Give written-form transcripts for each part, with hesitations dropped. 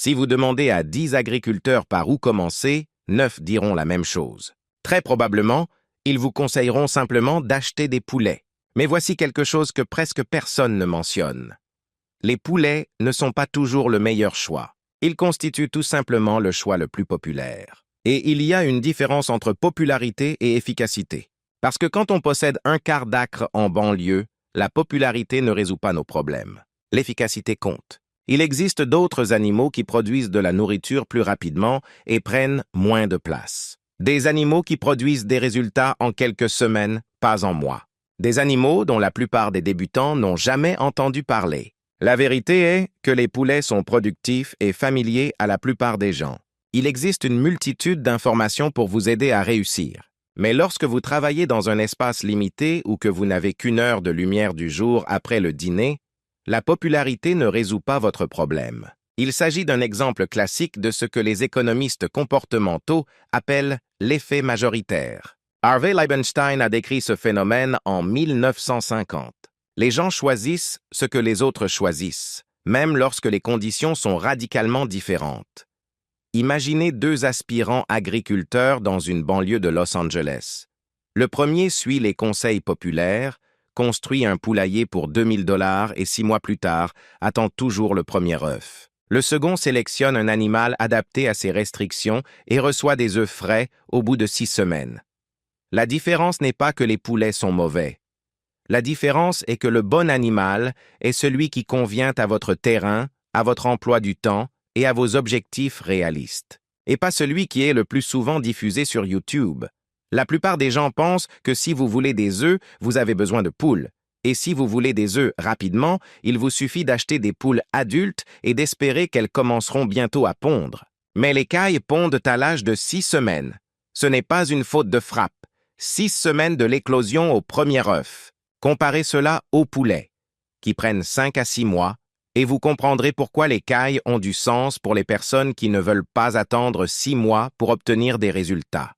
Si vous demandez à 10 agriculteurs par où commencer, 9 diront la même chose. Très probablement, ils vous conseilleront simplement d'acheter des poulets. Mais voici quelque chose que presque personne ne mentionne. Les poulets ne sont pas toujours le meilleur choix. Ils constituent tout simplement le choix le plus populaire. Et il y a une différence entre popularité et efficacité. Parce que quand on possède un quart d'acre en banlieue, la popularité ne résout pas nos problèmes. L'efficacité compte. Il existe d'autres animaux qui produisent de la nourriture plus rapidement et prennent moins de place. Des animaux qui produisent des résultats en quelques semaines, pas en mois. Des animaux dont la plupart des débutants n'ont jamais entendu parler. La vérité est que les poulets sont productifs et familiers à la plupart des gens. Il existe une multitude d'informations pour vous aider à réussir. Mais lorsque vous travaillez dans un espace limité ou que vous n'avez qu'une heure de lumière du jour après le dîner, la popularité ne résout pas votre problème. Il s'agit d'un exemple classique de ce que les économistes comportementaux appellent l'effet majoritaire. Harvey Leibenstein a décrit ce phénomène en 1950. Les gens choisissent ce que les autres choisissent, même lorsque les conditions sont radicalement différentes. Imaginez 2 aspirants agriculteurs dans une banlieue de Los Angeles. Le premier suit les conseils populaires, construit un poulailler pour 2000 $ et 6 mois plus tard, attend toujours le premier œuf. Le second sélectionne un animal adapté à ses restrictions et reçoit des œufs frais au bout de 6 semaines. La différence n'est pas que les poulets sont mauvais. La différence est que le bon animal est celui qui convient à votre terrain, à votre emploi du temps et à vos objectifs réalistes, et pas celui qui est le plus souvent diffusé sur YouTube. La plupart des gens pensent que si vous voulez des œufs, vous avez besoin de poules. Et si vous voulez des œufs rapidement, il vous suffit d'acheter des poules adultes et d'espérer qu'elles commenceront bientôt à pondre. Mais les cailles pondent à l'âge de 6 semaines. Ce n'est pas une faute de frappe. 6 semaines de l'éclosion au premier œuf. Comparez cela aux poulets, qui prennent 5 à 6 mois, et vous comprendrez pourquoi les cailles ont du sens pour les personnes qui ne veulent pas attendre 6 mois pour obtenir des résultats.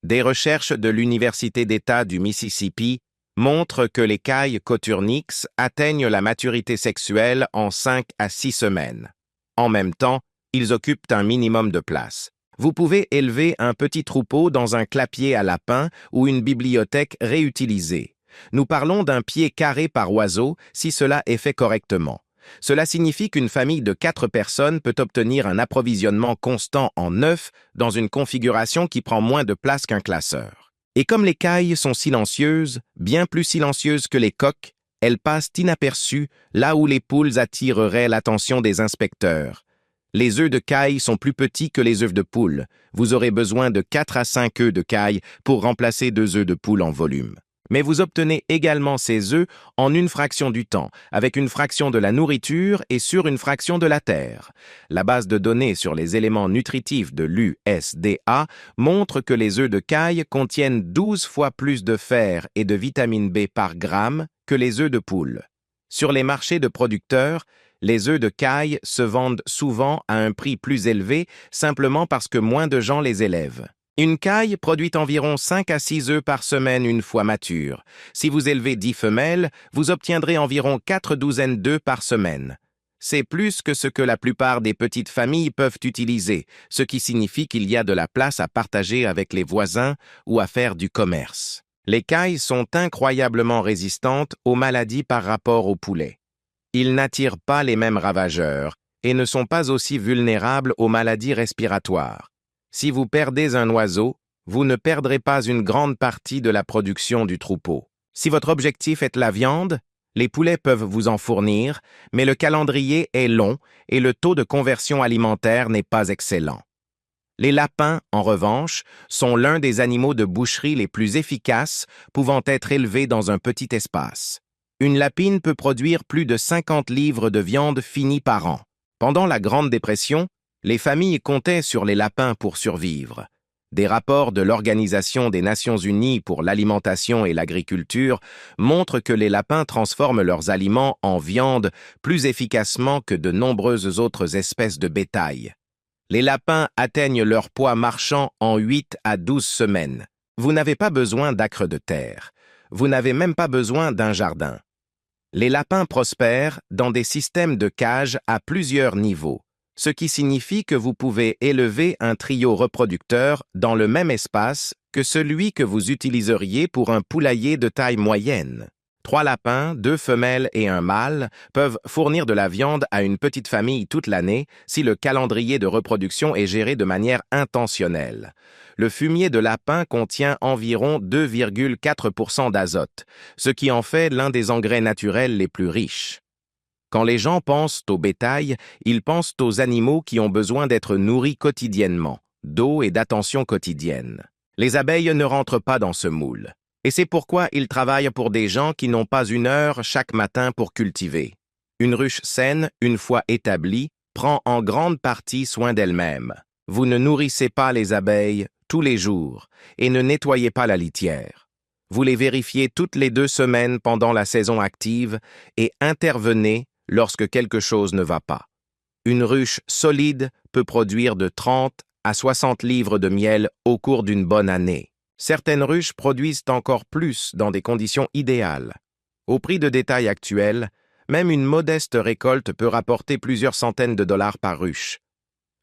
Des recherches de l'Université d'État du Mississippi montrent que les cailles Coturnix atteignent la maturité sexuelle en 5 à 6 semaines. En même temps, ils occupent un minimum de place. Vous pouvez élever un petit troupeau dans un clapier à lapins ou une bibliothèque réutilisée. Nous parlons d'un pied carré par oiseau si cela est fait correctement. Cela signifie qu'une famille de 4 personnes peut obtenir un approvisionnement constant en œufs dans une configuration qui prend moins de place qu'un classeur. Et comme les cailles sont silencieuses, bien plus silencieuses que les coqs, elles passent inaperçues là où les poules attireraient l'attention des inspecteurs. Les œufs de caille sont plus petits que les œufs de poule. Vous aurez besoin de 4 à 5 œufs de caille pour remplacer 2 œufs de poule en volume. Mais vous obtenez également ces œufs en une fraction du temps, avec une fraction de la nourriture et sur une fraction de la terre. La base de données sur les éléments nutritifs de l'USDA montre que les œufs de caille contiennent 12 fois plus de fer et de vitamine B par gramme que les œufs de poule. Sur les marchés de producteurs, les œufs de caille se vendent souvent à un prix plus élevé simplement parce que moins de gens les élèvent. Une caille produit environ 5 à 6 œufs par semaine une fois mature. Si vous élevez 10 femelles, vous obtiendrez environ 4 douzaines d'œufs par semaine. C'est plus que ce que la plupart des petites familles peuvent utiliser, ce qui signifie qu'il y a de la place à partager avec les voisins ou à faire du commerce. Les cailles sont incroyablement résistantes aux maladies par rapport aux poulets. Ils n'attirent pas les mêmes ravageurs et ne sont pas aussi vulnérables aux maladies respiratoires. Si vous perdez un oiseau, vous ne perdrez pas une grande partie de la production du troupeau. Si votre objectif est la viande, les poulets peuvent vous en fournir, mais le calendrier est long et le taux de conversion alimentaire n'est pas excellent. Les lapins, en revanche, sont l'un des animaux de boucherie les plus efficaces, pouvant être élevés dans un petit espace. Une lapine peut produire plus de 50 livres de viande finie par an. Pendant la Grande Dépression, les familles comptaient sur les lapins pour survivre. Des rapports de l'Organisation des Nations Unies pour l'alimentation et l'agriculture montrent que les lapins transforment leurs aliments en viande plus efficacement que de nombreuses autres espèces de bétail. Les lapins atteignent leur poids marchand en 8 à 12 semaines. Vous n'avez pas besoin d'acres de terre. Vous n'avez même pas besoin d'un jardin. Les lapins prospèrent dans des systèmes de cages à plusieurs niveaux. ce qui signifie que vous pouvez élever un trio reproducteur dans le même espace que celui que vous utiliseriez pour un poulailler de taille moyenne. 3 lapins, 2 femelles et un mâle peuvent fournir de la viande à une petite famille toute l'année si le calendrier de reproduction est géré de manière intentionnelle. Le fumier de lapin contient environ 2,4% d'azote, ce qui en fait l'un des engrais naturels les plus riches. Quand les gens pensent au bétail, ils pensent aux animaux qui ont besoin d'être nourris quotidiennement, d'eau et d'attention quotidienne. Les abeilles ne rentrent pas dans ce moule. Et c'est pourquoi ils travaillent pour des gens qui n'ont pas 1 heure chaque matin pour cultiver. Une ruche saine, une fois établie, prend en grande partie soin d'elle-même. Vous ne nourrissez pas les abeilles tous les jours et ne nettoyez pas la litière. Vous les vérifiez toutes les 2 semaines pendant la saison active et intervenez lorsque quelque chose ne va pas. Une ruche solide peut produire de 30 à 60 livres de miel au cours d'une bonne année. Certaines ruches produisent encore plus dans des conditions idéales. Au prix de détail actuel, même une modeste récolte peut rapporter plusieurs centaines de dollars par ruche.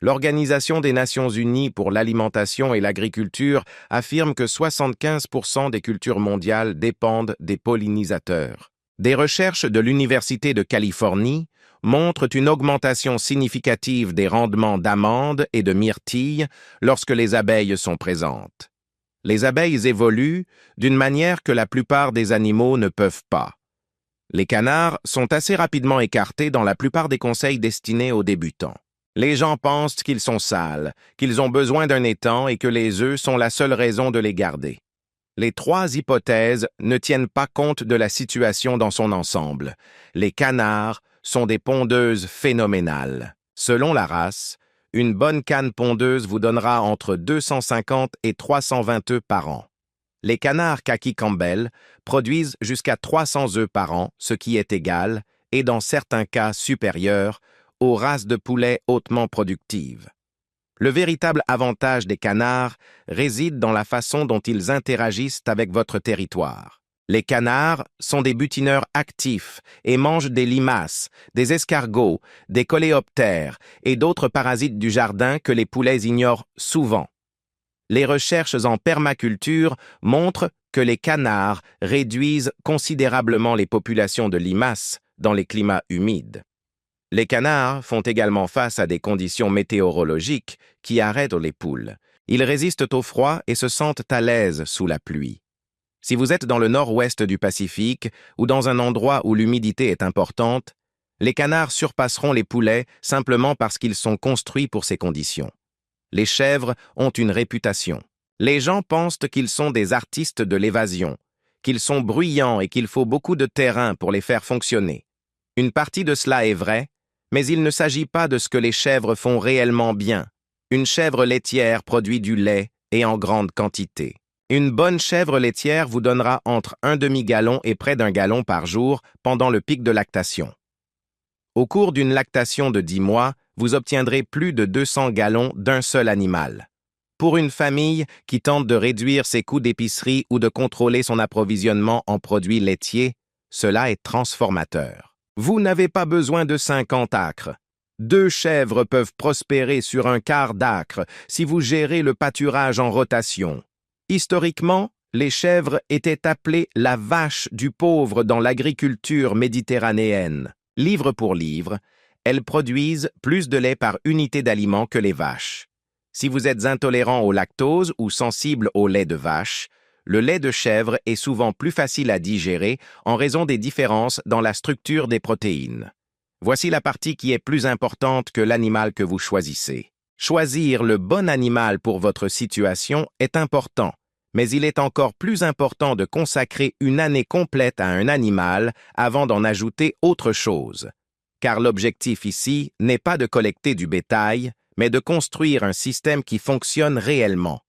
L'Organisation des Nations Unies pour l'alimentation et l'agriculture affirme que 75% des cultures mondiales dépendent des pollinisateurs. Des recherches de l'Université de Californie montrent une augmentation significative des rendements d'amandes et de myrtilles lorsque les abeilles sont présentes. Les abeilles évoluent d'une manière que la plupart des animaux ne peuvent pas. Les canards sont assez rapidement écartés dans la plupart des conseils destinés aux débutants. Les gens pensent qu'ils sont sales, qu'ils ont besoin d'un étang et que les œufs sont la seule raison de les garder. Les 3 hypothèses ne tiennent pas compte de la situation dans son ensemble. Les canards sont des pondeuses phénoménales. Selon la race, une bonne canne pondeuse vous donnera entre 250 et 320 œufs par an. Les canards Khaki Campbell produisent jusqu'à 300 œufs par an, ce qui est égal, et dans certains cas supérieur, aux races de poulets hautement productives. Le véritable avantage des canards réside dans la façon dont ils interagissent avec votre territoire. Les canards sont des butineurs actifs et mangent des limaces, des escargots, des coléoptères et d'autres parasites du jardin que les poulets ignorent souvent. Les recherches en permaculture montrent que les canards réduisent considérablement les populations de limaces dans les climats humides. Les canards font également face à des conditions météorologiques qui arrêtent les poules. Ils résistent au froid et se sentent à l'aise sous la pluie. Si vous êtes dans le nord-ouest du Pacifique ou dans un endroit où l'humidité est importante, les canards surpasseront les poulets simplement parce qu'ils sont construits pour ces conditions. Les chèvres ont une réputation. Les gens pensent qu'ils sont des artistes de l'évasion, qu'ils sont bruyants et qu'il faut beaucoup de terrain pour les faire fonctionner. Une partie de cela est vrai, mais il ne s'agit pas de ce que les chèvres font réellement bien. Une chèvre laitière produit du lait et en grande quantité. Une bonne chèvre laitière vous donnera entre un demi-gallon et près d'1 gallon par jour pendant le pic de lactation. Au cours d'une lactation de 10 mois, vous obtiendrez plus de 200 gallons d'un seul animal. Pour une famille qui tente de réduire ses coûts d'épicerie ou de contrôler son approvisionnement en produits laitiers, cela est transformateur. Vous n'avez pas besoin de 50 acres. 2 chèvres peuvent prospérer sur 1/4 d'acre si vous gérez le pâturage en rotation. Historiquement, les chèvres étaient appelées la vache du pauvre dans l'agriculture méditerranéenne. Livre pour livre, elles produisent plus de lait par unité d'aliment que les vaches. Si vous êtes intolérant au lactose ou sensible au lait de vache, le lait de chèvre est souvent plus facile à digérer en raison des différences dans la structure des protéines. Voici la partie qui est plus importante que l'animal que vous choisissez. Choisir le bon animal pour votre situation est important, mais il est encore plus important de consacrer une année complète à un animal avant d'en ajouter autre chose. Car l'objectif ici n'est pas de collecter du bétail, mais de construire un système qui fonctionne réellement.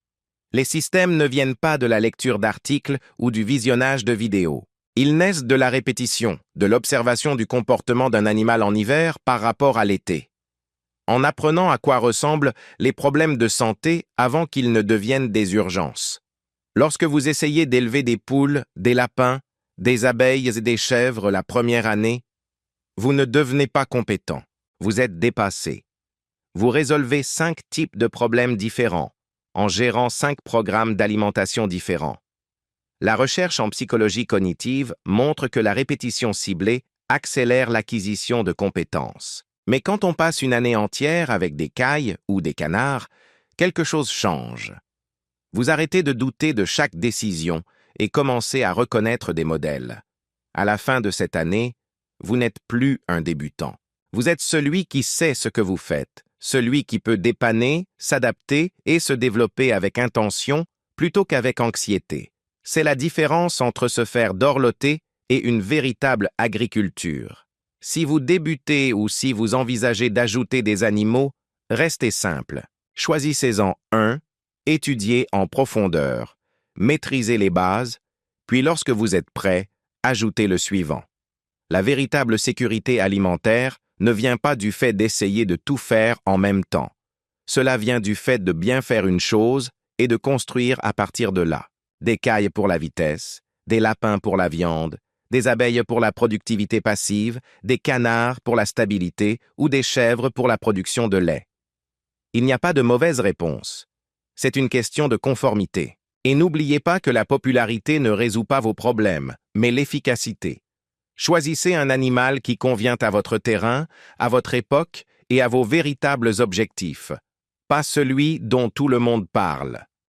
Les systèmes ne viennent pas de la lecture d'articles ou du visionnage de vidéos. Ils naissent de la répétition, de l'observation du comportement d'un animal en hiver par rapport à l'été. En apprenant à quoi ressemblent les problèmes de santé avant qu'ils ne deviennent des urgences. Lorsque vous essayez d'élever des poules, des lapins, des abeilles et des chèvres la première année, vous ne devenez pas compétent, vous êtes dépassé. Vous résolvez 5 types de problèmes différents, en gérant 5 programmes d'alimentation différents. La recherche en psychologie cognitive montre que la répétition ciblée accélère l'acquisition de compétences. Mais quand on passe une année entière avec des cailles ou des canards, quelque chose change. Vous arrêtez de douter de chaque décision et commencez à reconnaître des modèles. À la fin de cette année, vous n'êtes plus un débutant. Vous êtes celui qui sait ce que vous faites, celui qui peut dépanner, s'adapter et se développer avec intention plutôt qu'avec anxiété. C'est la différence entre se faire dorloter et une véritable agriculture. Si vous débutez ou si vous envisagez d'ajouter des animaux, restez simple. Choisissez-en un, étudiez en profondeur, maîtrisez les bases, puis lorsque vous êtes prêt, ajoutez le suivant. La véritable sécurité alimentaire ne vient pas du fait d'essayer de tout faire en même temps. Cela vient du fait de bien faire une chose et de construire à partir de là. Des cailles pour la vitesse, des lapins pour la viande, des abeilles pour la productivité passive, des canards pour la stabilité ou des chèvres pour la production de lait. Il n'y a pas de mauvaise réponse. C'est une question de conformité. Et n'oubliez pas que la popularité ne résout pas vos problèmes, mais l'efficacité. Choisissez un animal qui convient à votre terrain, à votre époque et à vos véritables objectifs, pas celui dont tout le monde parle.